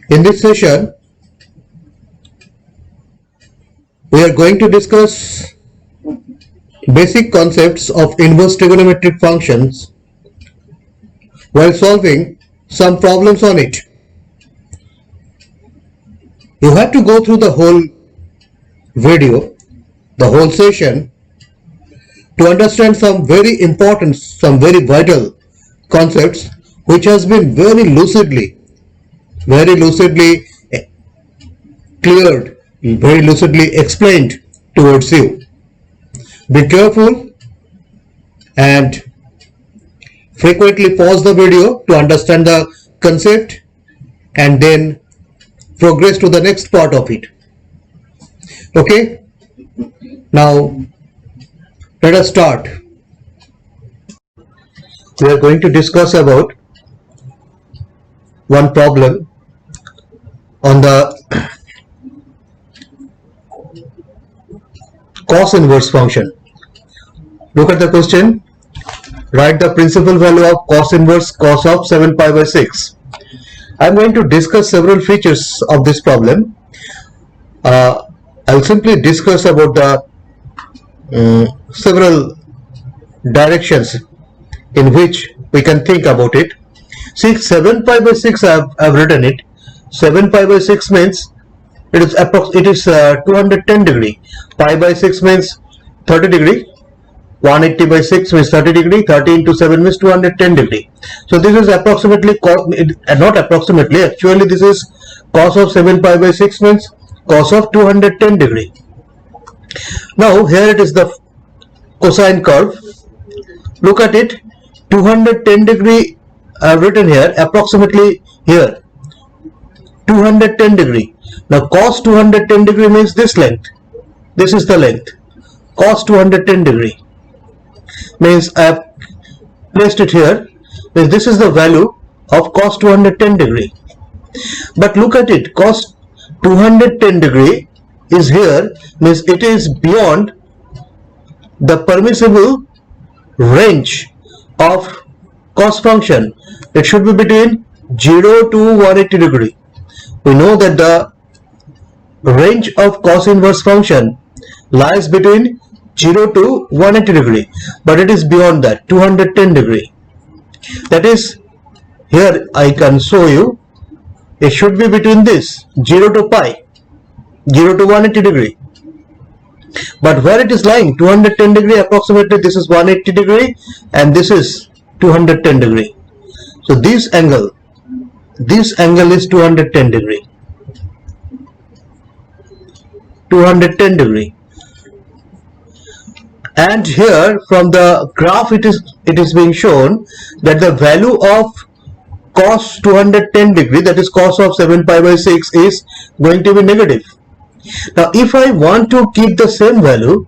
In this session, we are going to discuss basic concepts of inverse trigonometric functions while solving some problems on it. You have to go through the whole video, the whole session, to understand some very important, some very vital concepts which has been very lucidly cleared, very lucidly explained towards you. Be careful and frequently pause the video to understand the concept and then progress to the next part of it. Okay, now let us start. We are going to discuss about one problem on the cos inverse function. Look at the question. Write the principal value of cos inverse cos of 7 pi by 6. I am going to discuss several features of this problem. I will simply discuss about the several directions in which we can think about it. See, 7 pi by 6 I have written it. 7 pi by 6 means it is 210 degree. Pi by 6 means 30 degree. 180 by 6 means 30 degree. 30 into 7 means 210 degree. So this is approximately, not approximately, actually this is cos of 7 pi by 6 means cos of 210 degree. Now here it is the cosine curve. Look at it. 210 degree I have written here, approximately here 210 degree. Now cos 210 degree means this length. This is the length. Cos 210 degree means I have placed it here. Means this is the value of cos 210 degree. But look at it. Cos 210 degree is here, means it is beyond the permissible range of cos function. It should be between 0 to 180 degree. We know that the range of cos inverse function lies between 0 to 180 degree, but it is beyond that, 210 degree. That is, here I can show you, it should be between this 0 to pi, 0 to 180 degree. But where it is lying, 210 degree, approximately this is 180 degree and this is 210 degree. So this angle is 210 degree. 210 degree. And here from the graph it is being shown that the value of cos 210 degree, that is cos of 7 pi by 6, is going to be negative. Now if I want to keep the same value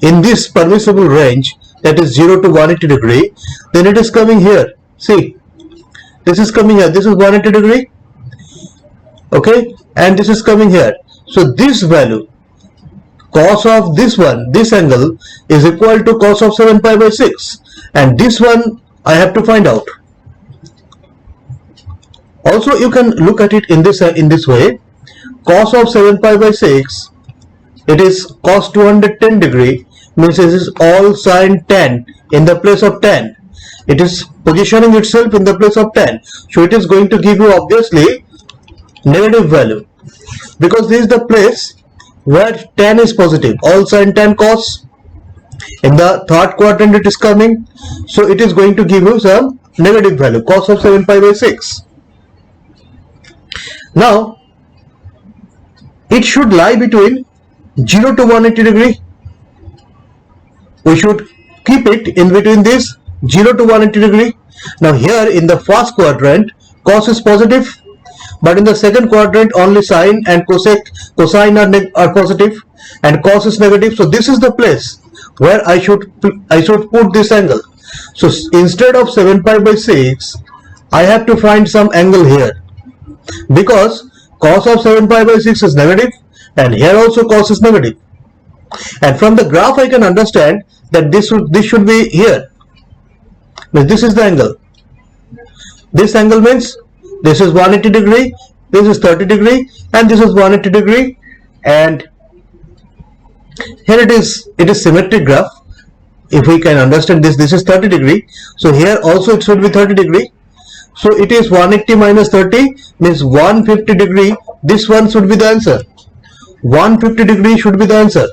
in this permissible range, that is 0 to 180 degree, then it is coming here. See, this is coming here, this is 180 degree, okay, and this is coming here. So this value, cos of this angle is equal to cos of 7 pi by 6, and this one I have to find out. Also you can look at it in this way. Cos of 7 pi by 6, it is cos 210 degree, means this is all sine tan in the place of tan. It is positioning itself in the place of tan. So it is going to give you obviously negative value, because this is the place where tan is positive. All sine tan cos, in the third quadrant it is coming. So it is going to give you some negative value, cos of 7 pi by 6. Now it should lie between 0 to 180 degree. We should keep it in between this 0 to 180 degree. Now here in the first quadrant cos is positive, but in the second quadrant only sine and cosine are positive and cos is negative. So this is the place where I should put this angle. So instead of 7 pi by 6, I have to find some angle here, because cos of 7 pi by 6 is negative and here also cos is negative. And from the graph I can understand that this should be here. This is the angle. This angle means this is 180 degree this is 30 degree and this is 180 degree, and here it is symmetric graph. If we can understand this is 30 degree, so here also it should be 30 degree. So it is 180 minus 30 means 150 degree. This one should be the answer. 150 degree should be the answer.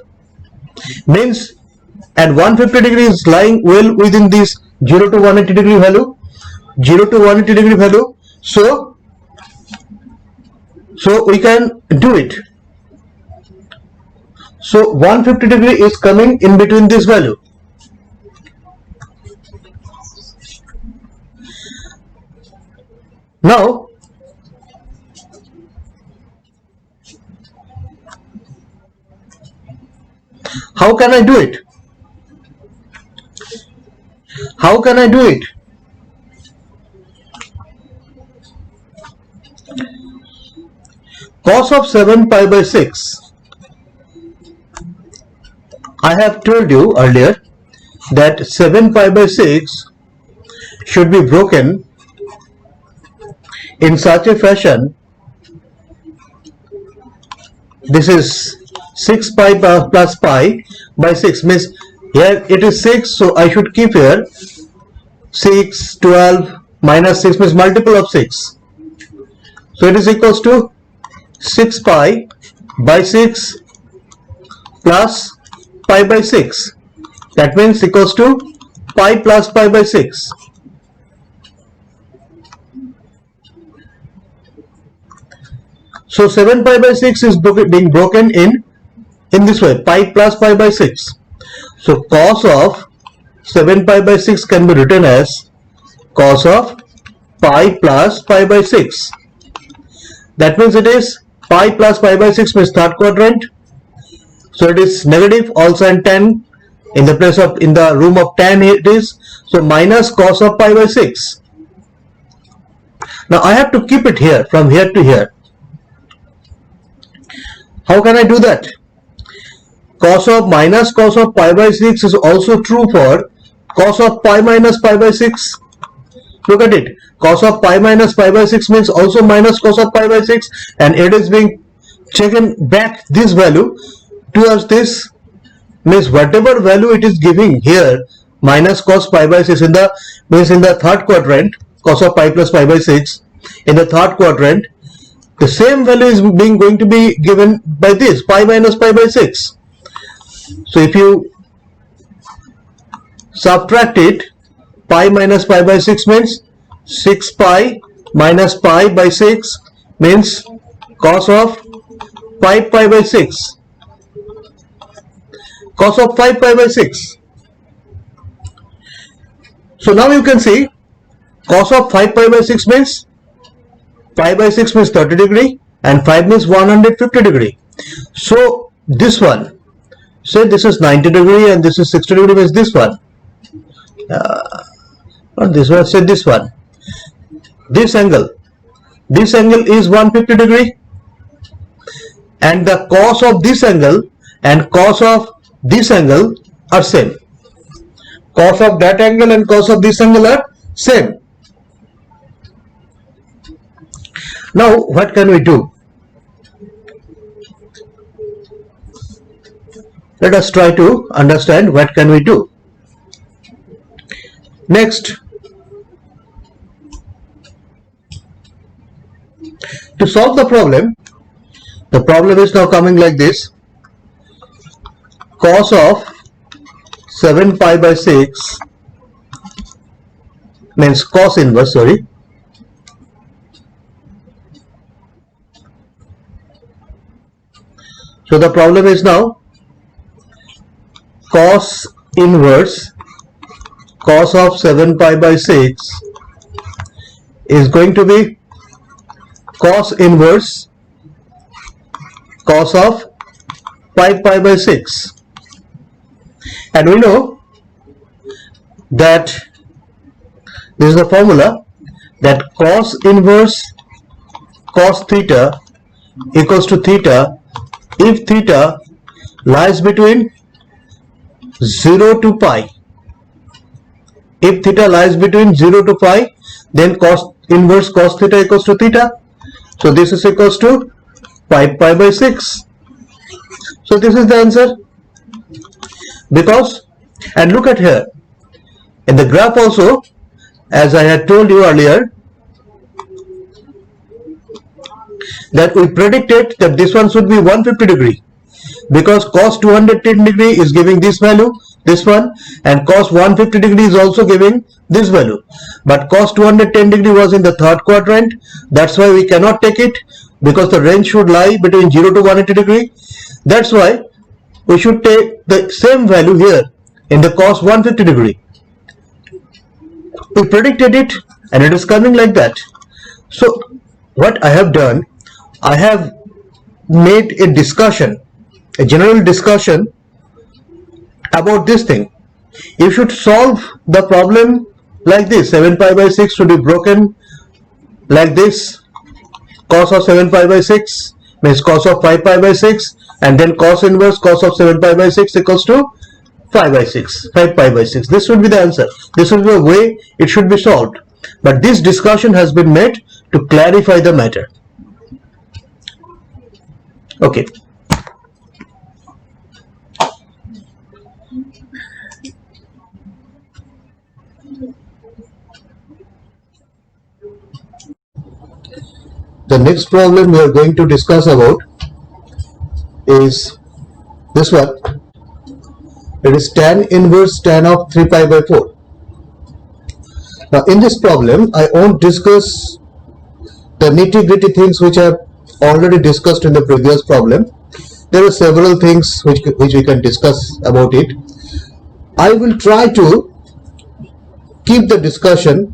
Means, and 150 degree is lying well within this 0 to 180 degree value. 0 to 180 degree value. So we can do it. So 150 degree is coming in between this value. Now, how can I do it? How can I do it? Cos of 7 pi by 6. I have told you earlier that 7 pi by 6 should be broken in such a fashion. This is 6 pi plus pi by 6 means here it is 6, so I should keep here 6, 12 minus 6 means multiple of 6. So it is equals to 6 pi by 6 plus pi by 6. That means equals to pi plus pi by 6. So 7 pi by 6 is being broken in this way, pi plus pi by 6. So cos of 7 pi by 6 can be written as cos of pi plus pi by 6. That means it is pi plus pi by 6 means third quadrant. So it is negative, all sign 10 in the place of, in the room of 10 it is. So minus cos of pi by 6. Now I have to keep it here from here to here. How can I do that? Cos of minus cos of pi by 6 is also true for cos of pi minus pi by 6. Look at it. Cos of pi minus pi by 6 means also minus cos of pi by 6, and it is being taken back this value towards this, means whatever value it is giving here minus cos pi by 6 in the means in the third quadrant, cos of pi plus pi by 6 in the third quadrant, the same value is going to be given by this pi minus pi by 6. So if you subtract it, pi minus pi by 6 means 6 pi minus pi by 6 means cos of 5 pi by 6. Cos of 5 pi by 6. So now you can see cos of 5 pi by 6 means pi by 6 means 30 degree and 5 means 150 degree. So this one, say this is 90 degree and this is 60 degree, means this one. Not this one, say this one. This angle is 150 degree, and the cos of this angle and cos of this angle are same. Cos of that angle and cos of this angle are same. Now what can we do? Let us try to understand what can we do. Next, to solve the problem is now coming like this. Cos of 7 pi by 6 means cos inverse, sorry. So the problem is now cos inverse cos of 7 pi by 6 is going to be cos inverse cos of 5 pi by 6, and we know that this is the formula, that cos inverse cos theta equals to theta if theta lies between 0 to pi. If theta lies between 0 to pi, then cos inverse cos theta equals to theta. So this is equals to 5 pi by 6. So this is the answer. Because, and look at here, in the graph also, as I had told you earlier, that we predicted that this one should be 150 degree, because cos 210 degree is giving this value, this one, and cos 150 degree is also giving this value, but cos 210 degree was in the third quadrant. That's why we cannot take it, because the range should lie between 0 to 180 degree. That's why we should take the same value here in the cos 150 degree. We predicted it and it is coming like that. So what I have done, I have made a discussion, a general discussion about this thing. You should solve the problem like this. 7 pi by 6 should be broken like this. Cos of 7 pi by 6 means cos of 5 pi by 6, and then cos inverse cos of 7 pi by 6 equals to 5 by 6, 5 pi by 6. This should be the answer. This will be the way it should be solved. But this discussion has been made to clarify the matter. Okay. The next problem we are going to discuss about is this one. It is tan inverse tan of 3 pi by 4. Now in this problem, I won't discuss the nitty-gritty things which I have already discussed in the previous problem. There are several things which we can discuss about it. I will try to keep the discussion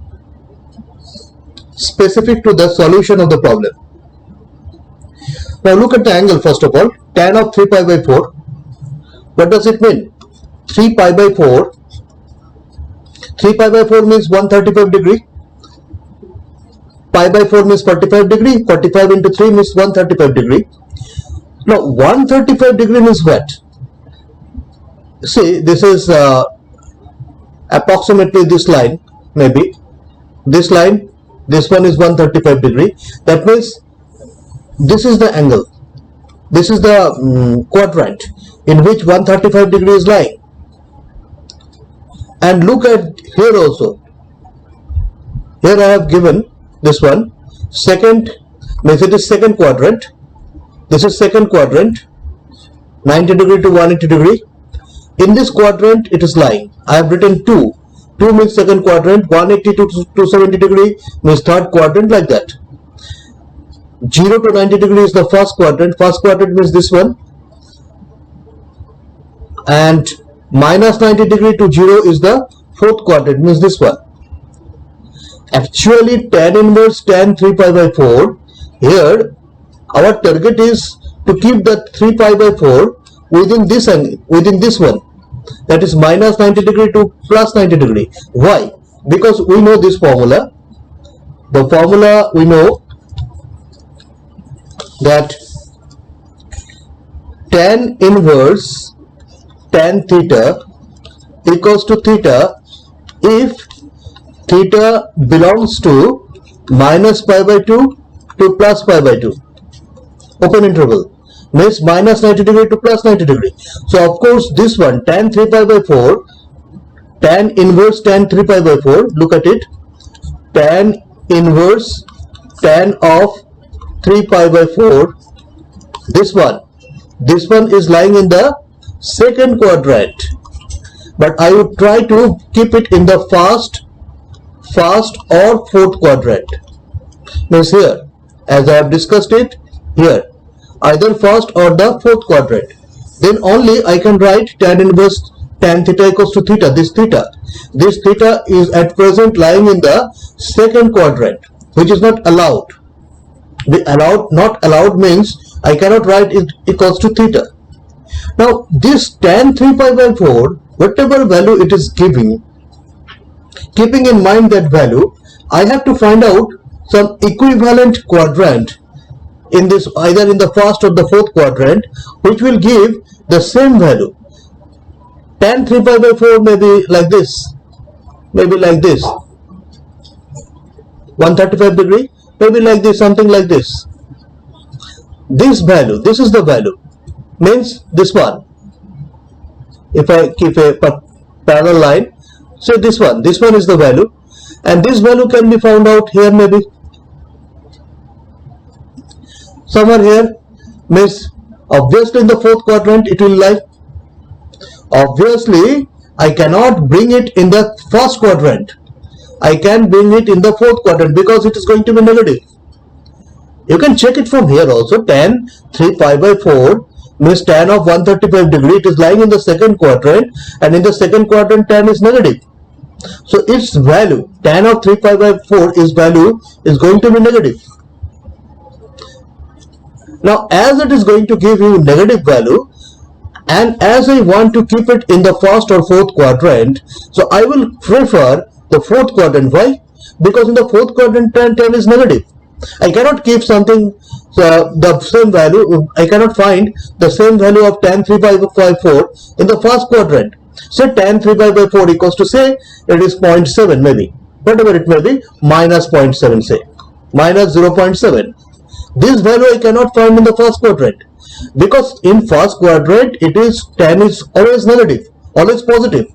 specific to the solution of the problem. Now look at the angle first of all. Tan of 3 pi by 4. What does it mean? 3 pi by 4. 3 pi by 4 means 135 degree. Pi by 4 means 45 degree. 45 into 3 means 135 degree. Now 135 degree means what? See, this is approximately this line, maybe this line. This one is 135 degree. That means this is the angle. This is the quadrant in which 135 degree is lying. And look at here also. Here I have given this one. Second, means it is second quadrant. This is second quadrant. 90 degree to 180 degree. In this quadrant it is lying. I have written 2. 2 means second quadrant. 180 to 270 degree means third quadrant, like that. 0 to 90 degree is the first quadrant. First quadrant means this one. And minus 90 degree to 0 is the fourth quadrant, means this one. Actually tan inverse tan 3 pi by 4, here our target is to keep the 3 pi by 4 within this angle, within this one, that is minus 90 degree to plus 90 degree. Why? Because we know this formula. The formula we know that tan inverse tan theta equals to theta if theta belongs to minus pi by 2 to plus pi by 2. Open interval means minus 90 degree to plus 90 degree. So of course this one tan 3 pi by 4, tan inverse tan 3 pi by 4, look at it, tan inverse tan of 3 pi by 4, this one is lying in the second quadrant, but I would try to keep it in the first or fourth quadrant. Means here, as I have discussed it, here either first or the fourth quadrant. Then only I can write tan inverse tan theta equals to theta. This theta is at present lying in the second quadrant, which is not allowed. Not allowed means I cannot write it equals to theta. Now this tan 3 pi by 4, whatever value it is giving, keeping in mind that value, I have to find out some equivalent quadrant in this, either in the first or the fourth quadrant, which will give the same value. Tan 3 pi by 4 may be like this, maybe like this, 135 degree, maybe like this, something like this. this value, this is the value, means this one. If I keep a parallel line, so this one is the value, and this value can be found out here, maybe somewhere here, means obviously in the fourth quadrant it will lie. Obviously I cannot bring it in the first quadrant, I can bring it in the fourth quadrant because it is going to be negative. You can check it from here also. Tan 3 pi by 4 means tan of 135 degree, it is lying in the second quadrant, and in the second quadrant tan is negative. So its value, tan of 3 pi by 4, its value is going to be negative. Now as it is going to give you negative value, and as I want to keep it in the first or fourth quadrant, so I will prefer the fourth quadrant. Why? Because in the fourth quadrant tan is negative. I cannot keep something the same value, I cannot find the same value of tan 3 pi by 4 in the first quadrant. Say tan 3 pi by 4 equals to, say it is 0.7, maybe whatever it may be, minus 0.7, say minus 0.7. This value I cannot find in the first quadrant, because in first quadrant it is tan is always negative, always positive,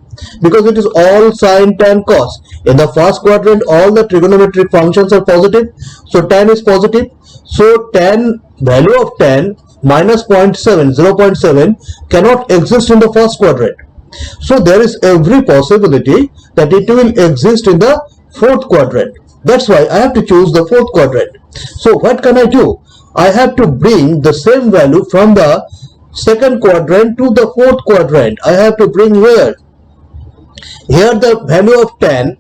because it is all sine, tan, cos. In the first quadrant all the trigonometric functions are positive, so tan is positive. So tan, value of tan minus 0.7, 0.7 cannot exist in the first quadrant. So there is every possibility that it will exist in the fourth quadrant. That's why I have to choose the fourth quadrant. So what can I do? I have to bring the same value from the second quadrant to the fourth quadrant. I have to bring here the value of tan,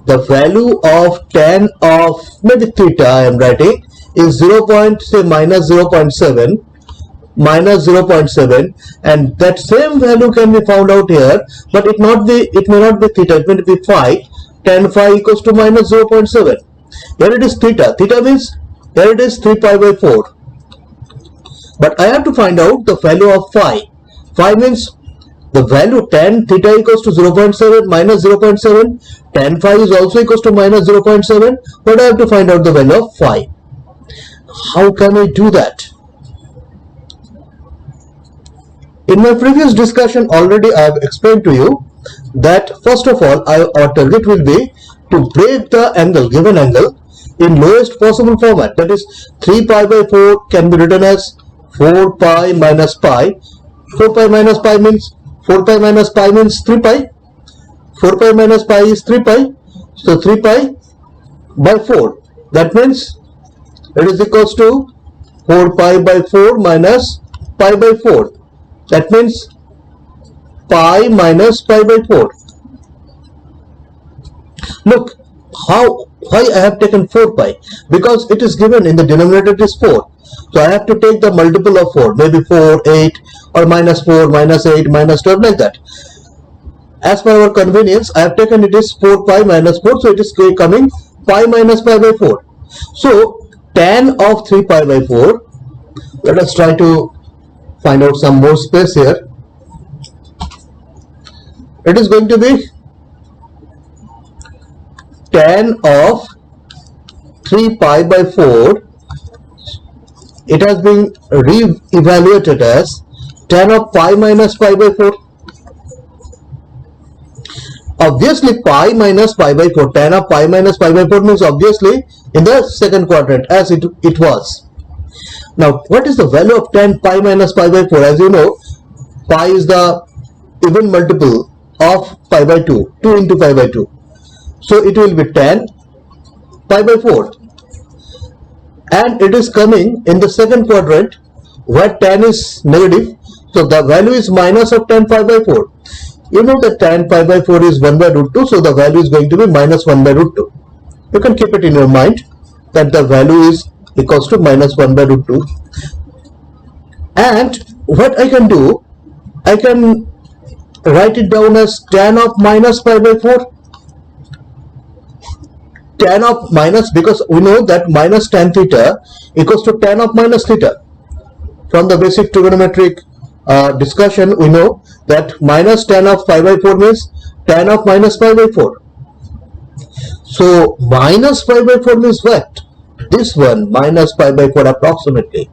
the value of tan of maybe theta I am writing is 0. Say minus 0.7, minus 0.7, and that same value can be found out here, but it may not be theta, it may be phi. Tan phi equals to minus 0.7. Here it is theta, theta means here it is 3 pi by 4, but I have to find out the value of phi. Phi means the value tan theta equals to 0.7 minus 0.7, tan phi is also equals to minus 0.7, but I have to find out the value of phi. How can I do that? In my previous discussion already I have explained to you that first of all our target will be to break the angle, given angle, in lowest possible format. That is 3 pi by 4 can be written as 4 pi minus pi. 4 pi minus pi means 4 pi minus pi means 3 pi. 4 pi minus pi is 3 pi. So 3 pi by 4. That means it is equals to 4 pi by 4 minus pi by 4. That means pi minus pi by 4. Look why I have taken 4 pi, because it is given in the denominator it is 4. So I have to take the multiple of 4, maybe 4, 8 or minus 4, minus 8, minus 12, like that. As per our convenience I have taken it is 4 pi minus 4, so it is coming pi minus pi by 4. So tan of 3 pi by 4, let us try to find out some more space here. It is going to be tan of 3 pi by 4. It has been re-evaluated as tan of pi minus pi by 4. Obviously pi minus pi by 4, tan of pi minus pi by 4 means obviously in the second quadrant as it was. Now what is the value of tan pi minus pi by 4? As you know, pi is the even multiple of pi by 2, 2 into pi by 2. So it will be tan pi by 4, and it is coming in the second quadrant where tan is negative, so the value is minus of tan pi by 4. You know that tan pi by 4 is 1 by root 2, so the value is going to be minus 1 by root 2. You can keep it in your mind that the value is equals to minus 1 by root 2. And what I can do, I can write it down as tan of minus pi by 4. Tan of minus, because we know that minus tan theta equals to tan of minus theta. From the basic trigonometric discussion, we know that minus tan of pi by 4 means tan of minus pi by 4. So minus pi by 4 means what? this one minus pi by 4 approximately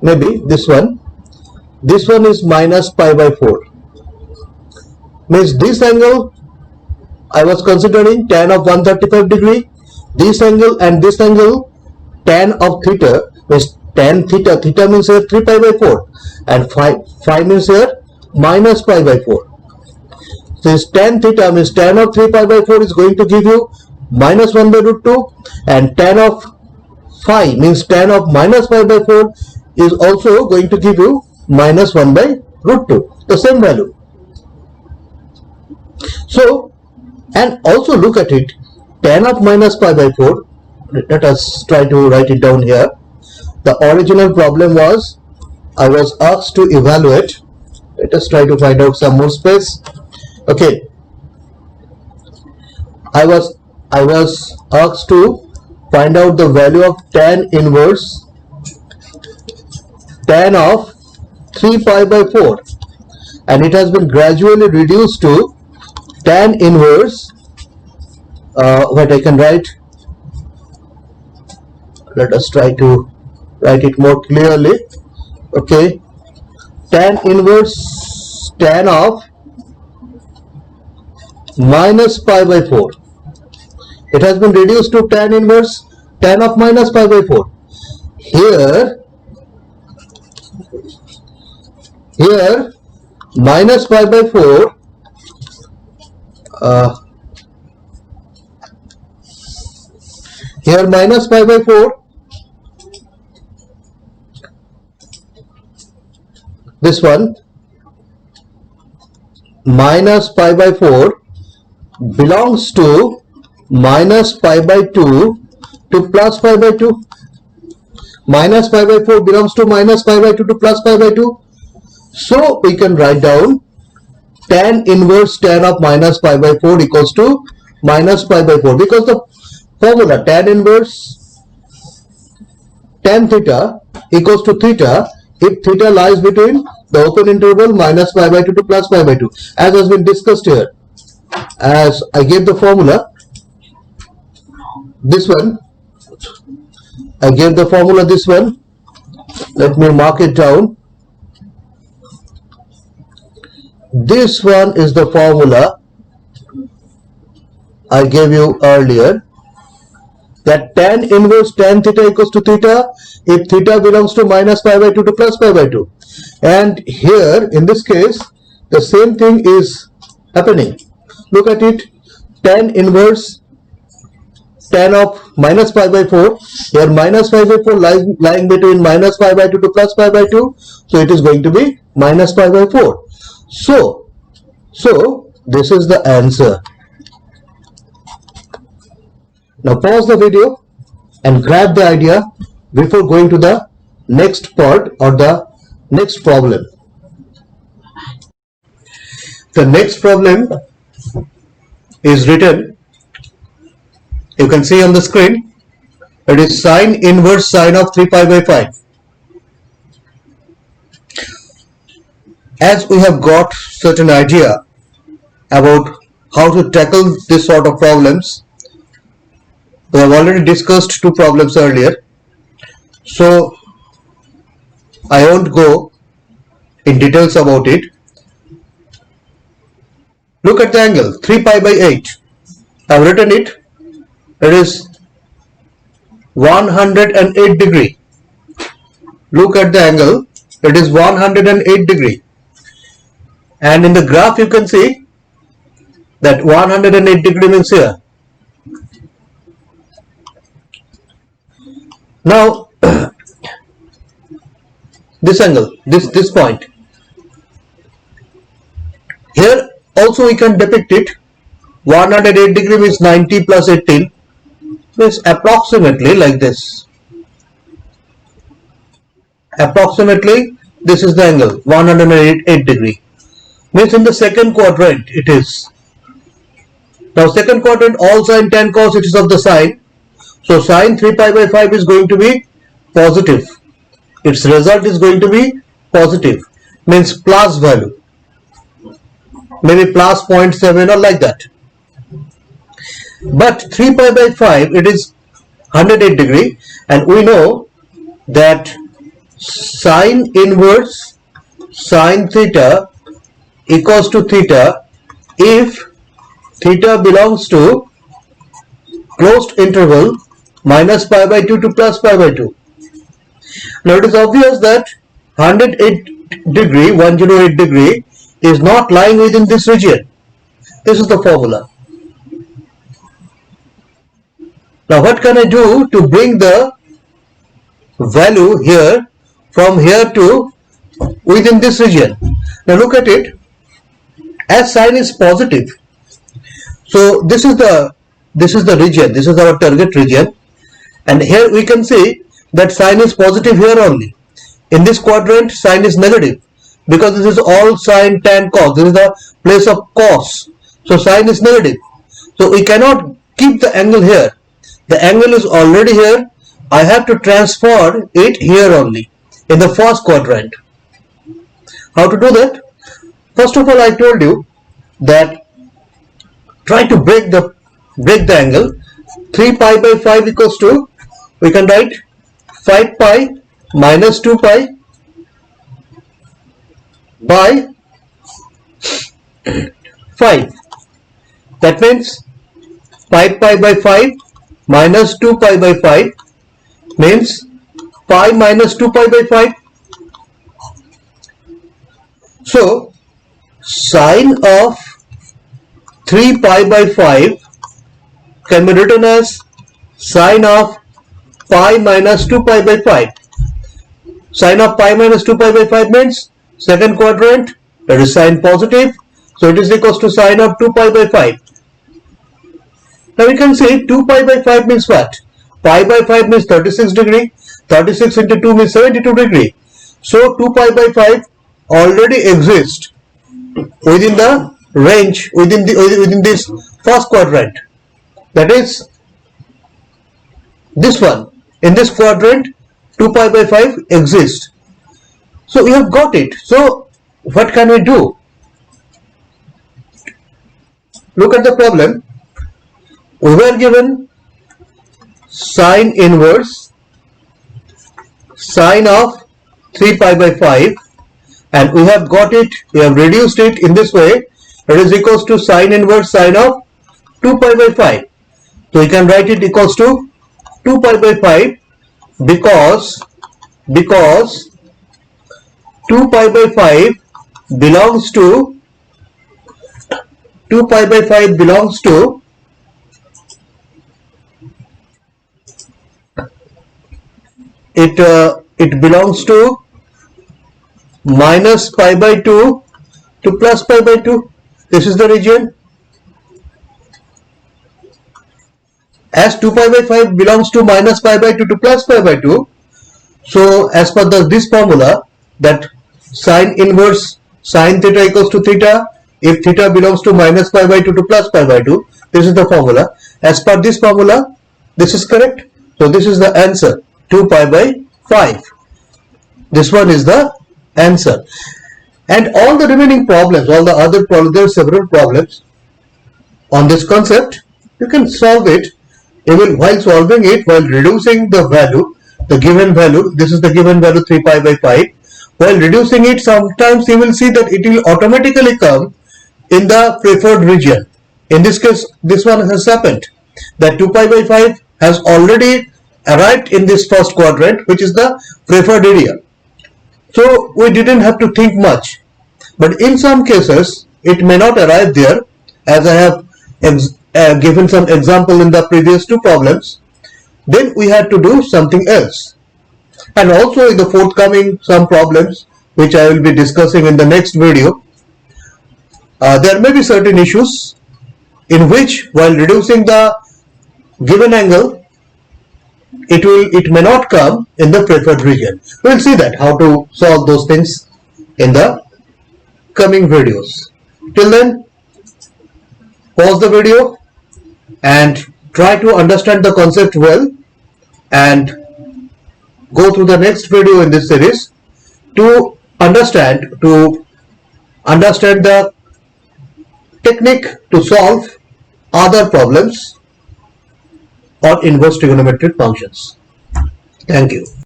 maybe this one is minus pi by 4, means this angle I was considering tan of 135 degree, this angle and this angle tan of theta means tan theta, theta means here 3 pi by 4 and phi means here minus pi by 4. Since tan theta means tan of 3 pi by 4 is going to give you minus 1 by root 2, and tan of phi means tan of minus pi by 4 is also going to give you minus 1 by root 2, the same value. So, and also look at it, tan of minus pi by 4, let us try to write it down here. The original problem was I was asked to evaluate, let us try to find out some more space. Okay, I was asked to find out the value of tan inverse tan of 3 pi by 4, and it has been gradually reduced to tan inverse what I can write, let us try to write it more clearly. Okay, tan inverse tan of minus pi by 4, it has been reduced to tan inverse tan of minus pi by 4. Here minus pi by 4 here minus pi by 4, this one minus pi by 4 belongs to minus pi by 2 to plus pi by 2. Minus pi by 4 belongs to minus pi by 2 to plus pi by 2. So we can write down tan inverse tan of minus pi by 4 equals to minus pi by 4, because the formula tan inverse tan theta equals to theta if theta lies between the open interval minus pi by 2 to plus pi by 2, as has been discussed here. As I gave the formula, this one, I gave the formula this one, let me mark it down. This one is the formula I gave you earlier, that tan inverse tan theta equals to theta if theta belongs to minus pi by 2 to plus pi by 2. And here in this case the same thing is happening. Look at it, tan inverse tan of minus pi by 4, here minus pi by 4 lying between minus pi by 2 to plus pi by 2, so it is going to be minus pi by 4. So this is the answer. Now pause the video and grab the idea before going to the next part or the next problem. The next problem is written, you can see on the screen, it is sine inverse sine of 3 pi by 5. As we have got certain idea about how to tackle this sort of problems, we have already discussed two problems earlier, so I won't go in details about it. Look at the angle 3 pi by 8. I have written it. It is 108 degree. Look at the angle. It is 108 degree. And in the graph you can see that 108 degree means here. Now this angle, this point, here also we can depict it. 108 degree means 90 plus 18 means approximately like this. Approximately this is the angle 108 degree, means in the second quadrant it is. Now second quadrant, all sine tan cos, it is of the sine. So sine 3 pi by 5 is going to be positive. Its result is going to be positive, means plus value, maybe plus 0.7 or like that. But 3 pi by 5, it is 108 degree, and we know that sine inverse sine theta equals to theta if theta belongs to closed interval minus pi by 2 to plus pi by 2. Now it is obvious that 108 degree is not lying within this region. This is the formula. Now what can I do to bring the value here from here to within this region? Now look at it. As sine is positive, so this is the region, this is our target region, and here we can see that sine is positive here only. In this quadrant sine is negative because this is all sine, tan, cos. This is the place of cos, so sine is negative, so we cannot keep the angle here. The angle is already here. I have to transfer it here only in the first quadrant. How to do that? First of all, I told you that try to break the angle. 3 pi by 5 equals to, we can write 5 pi minus 2 pi by 5. That means 5 pi by 5 minus 2 pi by 5 means pi minus 2 pi by 5. So sine of 3 pi by 5 can be written as sine of pi minus 2 pi by 5. Sine of pi minus 2 pi by 5 means second quadrant, that is sine positive, so it is equals to sine of 2 pi by 5. Now we can say 2 pi by 5 means what? Pi by 5 means 36 degree, 36 into 2 means 72 degree. So 2 pi by 5 already exists within the range, within this first quadrant, that is this one. In this quadrant 2 pi by 5 exists, so we have got it. So what can we do? Look at the problem. We were given sine inverse sine of 3 pi by 5, and we have got it, we have reduced it in this way. It is equals to sine inverse sine of 2 pi by 5. So we can write it equals to 2 pi by 5 because 2 pi by 5 belongs to it belongs to minus pi by 2 to plus pi by 2. This is the region. As 2 pi by 5 belongs to minus pi by 2 to plus pi by 2, so as per this formula, that sine inverse sine theta equals to theta if theta belongs to minus pi by 2 to plus pi by 2, this is the formula. As per this formula, this is correct. So this is the answer, 2 pi by 5. This one is the answer. And all the remaining problems, all the other problems, there are several problems on this concept. You can solve it. While solving it, while reducing the value, the given value, this is the given value 3 pi by 5. While reducing it, sometimes you will see that it will automatically come in the preferred region. In this case, this one has happened, that 2 pi by 5 has already arrived in this first quadrant, which is the preferred area. So we didn't have to think much. But in some cases, it may not arrive there, as I have given some example in the previous two problems. Then we had to do something else. And also in the forthcoming some problems, which I will be discussing in the next video, there may be certain issues in which, while reducing the given angle, it may not come in the preferred region. We will see that how to solve those things in the coming videos. Till then, pause the video and try to understand the concept well, and go through the next video in this series to understand the technique to solve other problems or inverse trigonometric functions. Thank you.